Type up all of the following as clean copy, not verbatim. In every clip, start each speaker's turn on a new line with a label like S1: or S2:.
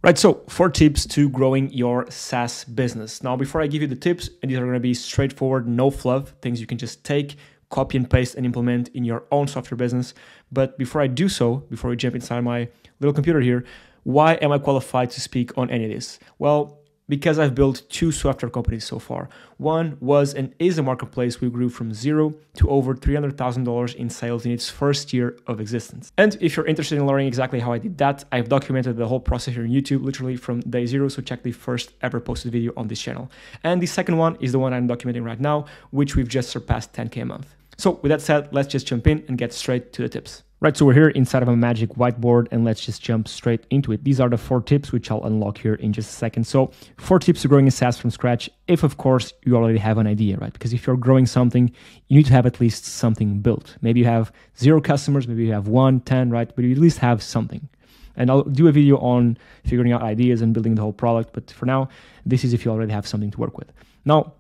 S1: Right, so 4 tips to growing your SaaS business. Now, before I give you the tips, and these are going to be straightforward, no fluff, things you can just take, copy and paste and implement in your own software business. But before I do so, before we jump inside my little computer here, why am I qualified to speak on any of this? Well, because I've built 2 software companies so far. One was and is a marketplace we grew from zero to over $300,000 in sales in its first year of existence. And if you're interested in learning exactly how I did that, I've documented the whole process here on YouTube, literally from day zero. So check the first ever posted video on this channel. And the second one is the one I'm documenting right now, which we've just surpassed 10K a month. So with that said, let's just jump in and get straight to the tips. Right, so we're here inside of a magic whiteboard and let's just jump straight into it. These are the 4 tips, which I'll unlock here in just a second. So 4 tips to growing a SaaS from scratch, if of course you already have an idea, right? Because if you're growing something, you need to have at least something built. Maybe you have 0 customers, maybe you have 1, 10, right? But you at least have something. And I'll do a video on figuring out ideas and building the whole product. But for now, this is if you already have something to work with. Now,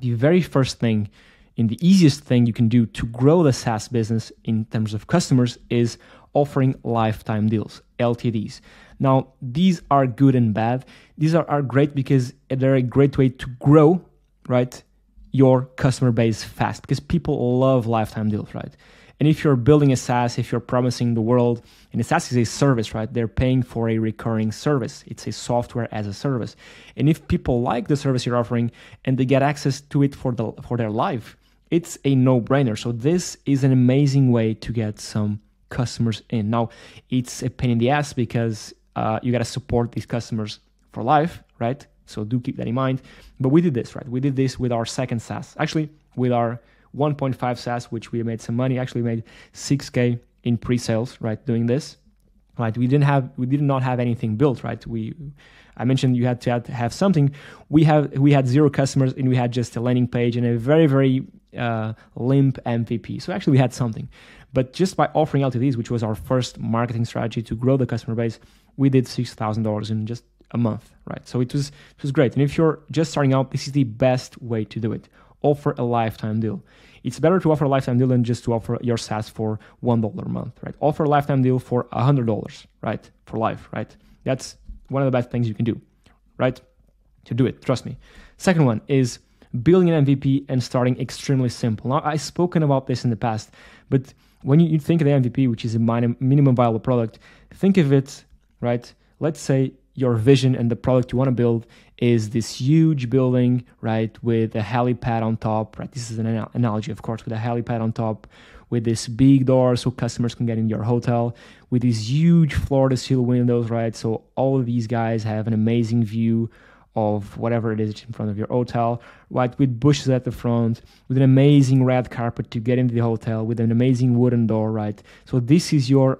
S1: the very first thing, and the easiest thing you can do to grow the SaaS business in terms of customers is offering lifetime deals, LTDs. Now, these are good and bad. These are great because they're a great way to grow, right, your customer base fast because people love lifetime deals, right? And if you're building a SaaS, if you're promising the world, and a SaaS is a service, right? They're paying for a recurring service. It's a software as a service. And if people like the service you're offering and they get access to it for their life, it's a no-brainer. So this is an amazing way to get some customers in. Now, it's a pain in the ass because you got to support these customers for life, right? So do keep that in mind. But we did this, right? We did this with our second SaaS. Actually, with our 1.5 SaaS, which we made some money. Actually made 6K in pre-sales, right? Doing this, right? We did not have anything built, right? I mentioned you had to have something. We had 0 customers and we had just a landing page and a very, very limp MVP. So actually we had something, but just by offering LTDs, which was our first marketing strategy to grow the customer base, we did $6,000 in just a month, right? So it was great. And if you're just starting out, this is the best way to do it. Offer a lifetime deal. It's better to offer a lifetime deal than just to offer your SaaS for $1 a month, right? Offer a lifetime deal for $100, right? For life, right? That's one of the best things you can do, right? To do it, trust me. Second one is building an MVP and starting extremely simple. Now, I've spoken about this in the past, but when you think of the MVP, which is a minimum viable product, think of it, right? Let's say your vision and the product you want to build is this huge building, right, with a helipad on top, right? This is an analogy, of course, with a helipad on top, with this big door so customers can get in your hotel, with these huge floor-to-ceiling windows, right? So all of these guys have an amazing view of whatever it is in front of your hotel, right? With bushes at the front, with an amazing red carpet to get into the hotel, with an amazing wooden door, right? So this is your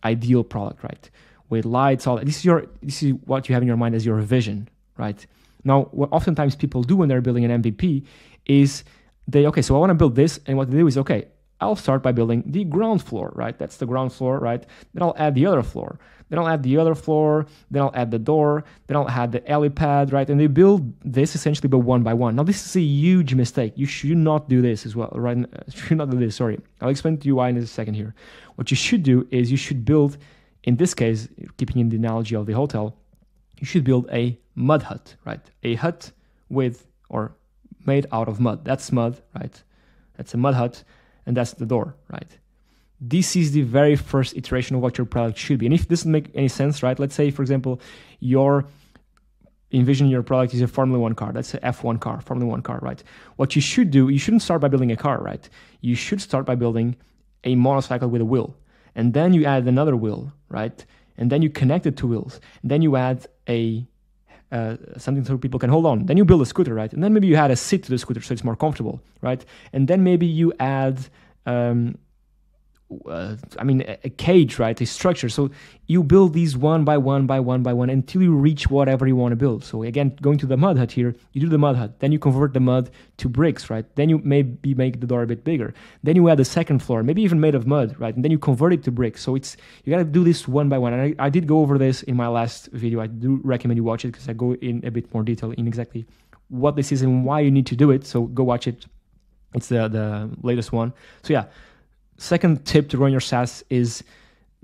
S1: ideal product, right? With lights, all this is what you have in your mind as your vision, right? Now, what oftentimes people do when they're building an MVP is so I want to build this, and what they do is, okay, I'll start by building the ground floor, right? That's the ground floor, right? Then I'll add the other floor. Then I'll add the other floor. Then I'll add the door. Then I'll add the helipad, right? And they build this essentially by one by one. Now, this is a huge mistake. You should not do this as well, right? Should not do this, sorry. I'll explain to you why in a second here. What you should do is you should build, in this case, keeping in the analogy of the hotel, you should build a mud hut, right? A hut with or made out of mud. That's mud, right? That's a mud hut, and that's the door, right? This is the very first iteration of what your product should be. And if it doesn't make any sense, right? Let's say, for example, your envision your product is a Formula 1 car. That's an F1 car, Formula 1 car, right? What you should do, you shouldn't start by building a car, right? You should start by building a motorcycle with a wheel. And then you add another wheel, right? And then you connect it to wheels. And then you add something so people can hold on. Then you build a scooter, right? And then maybe you add a seat to the scooter so it's more comfortable, right? And then maybe you add a cage, right? A structure. So you build these one by one until you reach whatever you want to build. So again, going to the mud hut here, you do the mud hut. Then you convert the mud to bricks, right? Then you maybe make the door a bit bigger. Then you add a second floor, maybe even made of mud, right? And then you convert it to bricks. So you got to do this one by one. And I did go over this in my last video. I do recommend you watch it because I go in a bit more detail in exactly what this is and why you need to do it. So go watch it. It's the latest one. So yeah. Second tip to run your SaaS is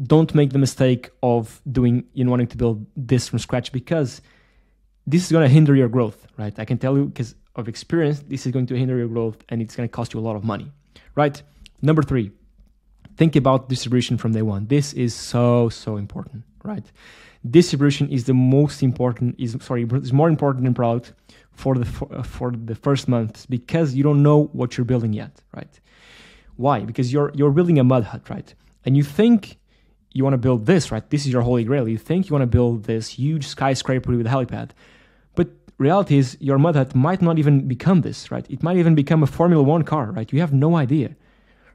S1: don't make the mistake of wanting to build this from scratch, because this is going to hinder your growth, right? I can tell you because of experience, this is going to hinder your growth and it's going to cost you a lot of money, right? Number 3, think about distribution from day one. This is so important, right? Distribution is the most important, is more important than product for the first months, because you don't know what you're building yet, right? Why? Because you're building a mud hut, right? And you think you want to build this, right? This is your holy grail. You think you want to build this huge skyscraper with a helipad. But reality is your mud hut might not even become this, right? It might even become a Formula 1 car, right? You have no idea,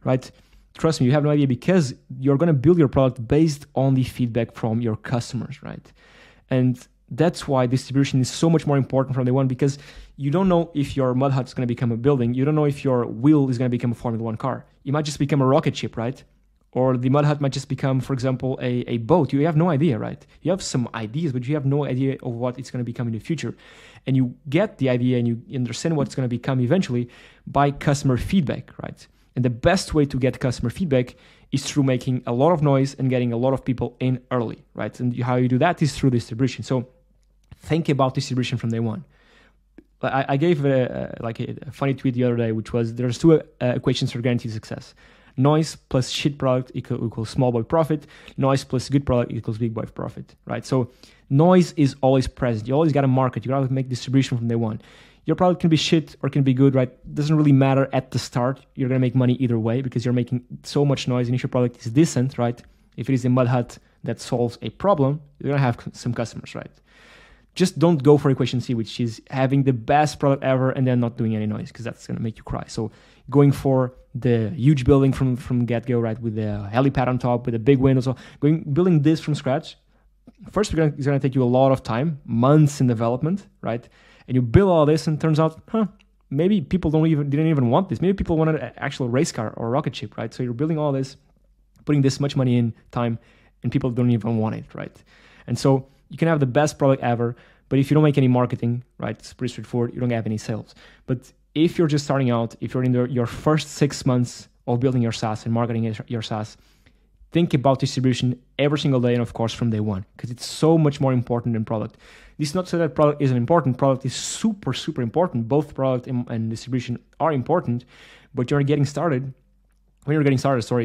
S1: right? Trust me, you have no idea, because you're going to build your product based on the feedback from your customers, right? And that's why distribution is so much more important from day one, because you don't know if your mud hut is going to become a building. You don't know if your wheel is going to become a Formula 1 car. It might just become a rocket ship, right? Or the mud hut might just become, for example, a boat. You have no idea, right? You have some ideas, but you have no idea of what it's going to become in the future. And you get the idea and you understand what it's going to become eventually by customer feedback, right? And the best way to get customer feedback is through making a lot of noise and getting a lot of people in early, right? And how you do that is through distribution. So think about distribution from day one. I gave a funny tweet the other day, which was there's 2 equations for guaranteed success. Noise plus shit product equals small boy profit. Noise plus good product equals big boy profit, right? So noise is always present. You always got to market. You got to make distribution from day one. Your product can be shit or can be good, right? Doesn't really matter at the start. You're going to make money either way because you're making so much noise. And if your product is decent, right? If it is a mud hut that solves a problem, you're going to have some customers, right? Just don't go for equation C, which is having the best product ever and then not doing any noise, because that's going to make you cry. So going for the huge building from get-go, right? With the helipad on top, with the big windows, building this from scratch. First, it's going to take you a lot of time, months in development, right? And you build all this and it turns out, maybe people didn't even want this. Maybe people wanted an actual race car or a rocket ship, right? So you're building all this, putting this much money in time, and people don't even want it, right? And so you can have the best product ever, but if you don't make any marketing, right, it's pretty straightforward, you don't have any sales. But if you're just starting out, if you're in your first 6 months of building your SaaS and marketing your SaaS, think about distribution every single day and, of course, from day one, because it's so much more important than product. This is not so that product isn't important. Product is super, super important. Both product and distribution are important, but when you're getting started,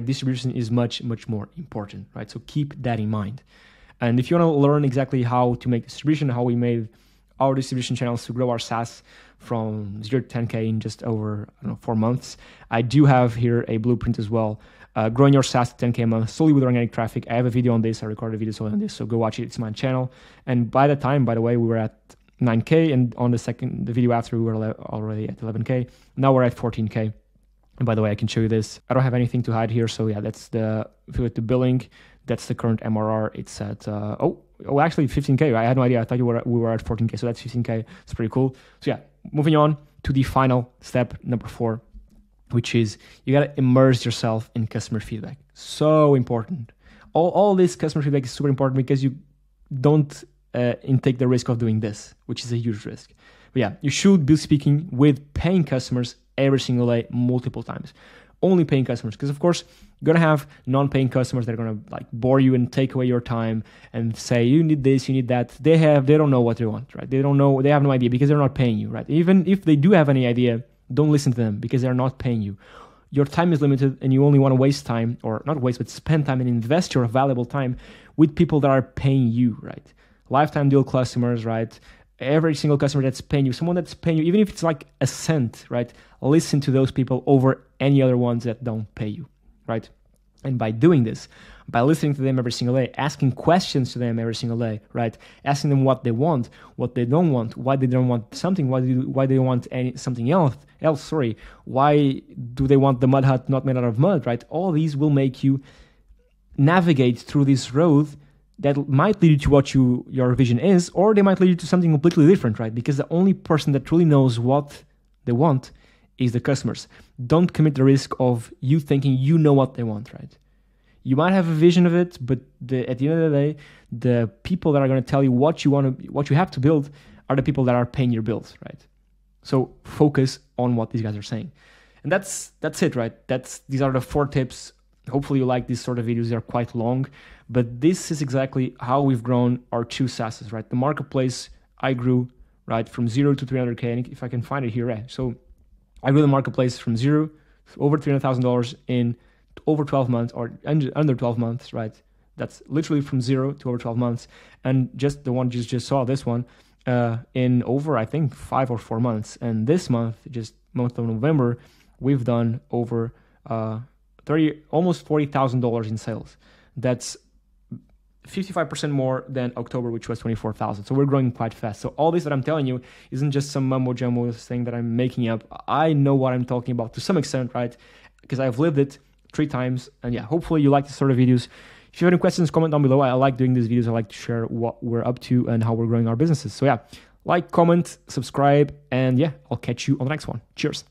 S1: distribution is much, much more important, right? So keep that in mind. And if you want to learn exactly how to make distribution, how we made our distribution channels to grow our SaaS from 0 to 10K in just over 4 months, I do have here a blueprint as well. Growing your SaaS to 10K a month solely with organic traffic. I have a video on this. I recorded a video solely on this, so go watch it. It's my channel. And by the time, by the way, we were at 9K, and on the video after, we were already at 11K. Now we're at 14K. And by the way, I can show you this. I don't have anything to hide here. So yeah, that's if you look at the billing, that's the current MRR. It's at, actually 15K. I had no idea. I thought we were at 14K. So that's 15K. It's pretty cool. So yeah, moving on to the final step, number 4, which is you got to immerse yourself in customer feedback. So important. All this customer feedback is super important because you don't take the risk of doing this, which is a huge risk. But yeah, you should be speaking with paying customers every single day, multiple times. Only paying customers, because of course you're gonna have non-paying customers that are gonna bore you and take away your time and say you need this, you need that. They don't know what they want, right? They have no idea because they're not paying you, right? Even if they do have any idea, don't listen to them because they're not paying you. Your time is limited and you only want to waste time, or not waste, but spend time and invest your valuable time with people that are paying you, right? Lifetime deal customers, right? Every single customer that's paying you, someone that's paying you, even if it's like a cent, right? Listen to those people over any other ones that don't pay you, right? And by doing this, by listening to them every single day, asking questions to them every single day, right? Asking them what they want, what they don't want, why they don't want something, why they want something else, why do they want the mud hut not made out of mud, right? All these will make you navigate through this road that might lead you to what your vision is, or they might lead you to something completely different, right? Because the only person that really knows what they want is the customers. Don't commit the risk of you thinking you know what they want, right? You might have a vision of it, but at the end of the day, the people that are going to tell you what you have to build are the people that are paying your bills, right? So focus on what these guys are saying. And that's it, right? These are the 4 tips hopefully you like these sort of videos. They're quite long, but this is exactly how we've grown our 2 SaaSes, right? The marketplace, I grew, right, from 0 to 300K. And if I can find it here, right? So I grew the marketplace from 0 to over $300,000 in over 12 months, or under 12 months, right? That's literally from 0 to over 12 months. And just the one you just saw, this one, in over, I think, 5 or 4 months. And this month, just month of November, we've done over almost $40,000 in sales. That's 55% more than October, which was 24,000. So we're growing quite fast. So all this that I'm telling you isn't just some mumbo jumbo thing that I'm making up. I know what I'm talking about to some extent, right? Because I've lived it 3 times. And yeah, hopefully you like this sort of videos. If you have any questions, comment down below. I like doing these videos. I like to share what we're up to and how we're growing our businesses. So yeah, like, comment, subscribe, and yeah, I'll catch you on the next one. Cheers.